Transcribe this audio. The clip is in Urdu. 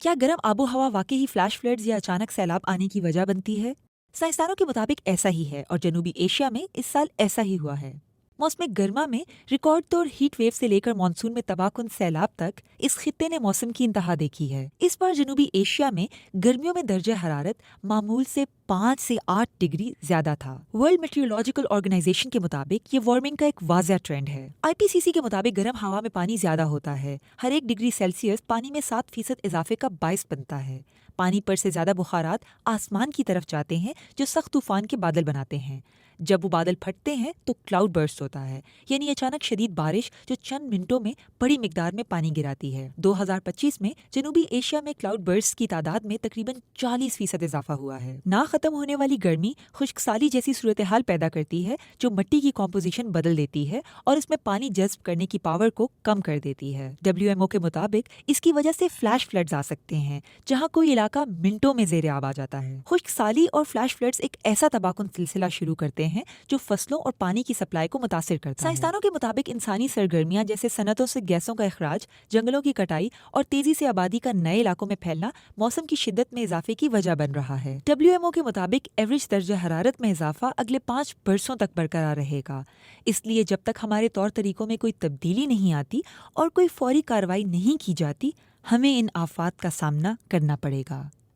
کیا گرم آب و ہوا واقعی ہی فلیش فلڈز یا اچانک سیلاب آنے کی وجہ بنتی ہے؟ سائنسدانوں کے مطابق ایسا ہی ہے اور جنوبی ایشیا میں اس سال ایسا ہی ہوا ہے۔ موسم گرما میں ریکارڈ توڑ ہیٹ ویو سے لے کر مانسون میں تباہ کن سیلاب تک اس خطے نے موسم کی انتہا دیکھی ہے۔ اس بار جنوبی ایشیا میں گرمیوں میں درجہ حرارت معمول سے 5 سے 8 ڈگری زیادہ تھا۔ ورلڈ میٹیورولوجیکل آرگنائزیشن کے مطابق یہ وارمنگ کا ایک واضح ٹرینڈ ہے۔ آئی پی سی سی کے مطابق گرم ہوا میں پانی زیادہ ہوتا ہے۔ ہر 1 ڈگری سیلسیس پانی میں 7% اضافے کا باعث بنتا ہے۔ پانی پر سے زیادہ بخارات آسمان کی طرف جاتے ہیں جو سخت طوفان کے بادل بناتے ہیں۔ جب وہ بادل پھٹتے ہیں تو کلاؤڈ برسٹ ہوتا ہے، یعنی اچانک شدید بارش جو چند منٹوں میں بڑی مقدار میں پانی گراتی ہے۔ 2025 میں جنوبی ایشیا میں کلاؤڈ برسٹ کی تعداد میں تقریباً 40% اضافہ ہوا ہے۔ نہ ختم ہونے والی گرمی خشک سالی جیسی صورتحال پیدا کرتی ہے جو مٹی کی کمپوزیشن بدل دیتی ہے اور اس میں پانی جذب کرنے کی پاور کو کم کر دیتی ہے۔ WMO کے مطابق اس کی وجہ سے فلیش فلڈز آ سکتے ہیں جہاں کوئی علاقہ منٹوں میں زیر آب آ جاتا ہے۔ خشک سالی اور فلیش فلڈز ایک ایسا تباہ کن سلسلہ شروع کرتے ہیں جو فصلوں اور پانی کی سپلائی کو متاثر کرتا ہے۔ سائنسدانوں کے مطابق انسانی سرگرمیاں جیسے صنعتوں سے گیسوں کا اخراج، جنگلوں کی کٹائی اور تیزی سے آبادی کا نئے علاقوں میں پھیلنا موسم کی شدت میں اضافے کی وجہ بن رہا ہے۔ WMO کے مطابق ایوریج درجہ حرارت میں اضافہ اگلے 5 برسوں تک برقرار رہے گا۔ اس لیے جب تک ہمارے طور طریقوں میں کوئی تبدیلی نہیں آتی اور کوئی فوری کارروائی نہیں کی جاتی، ہمیں ان آفات کا سامنا کرنا پڑے گا۔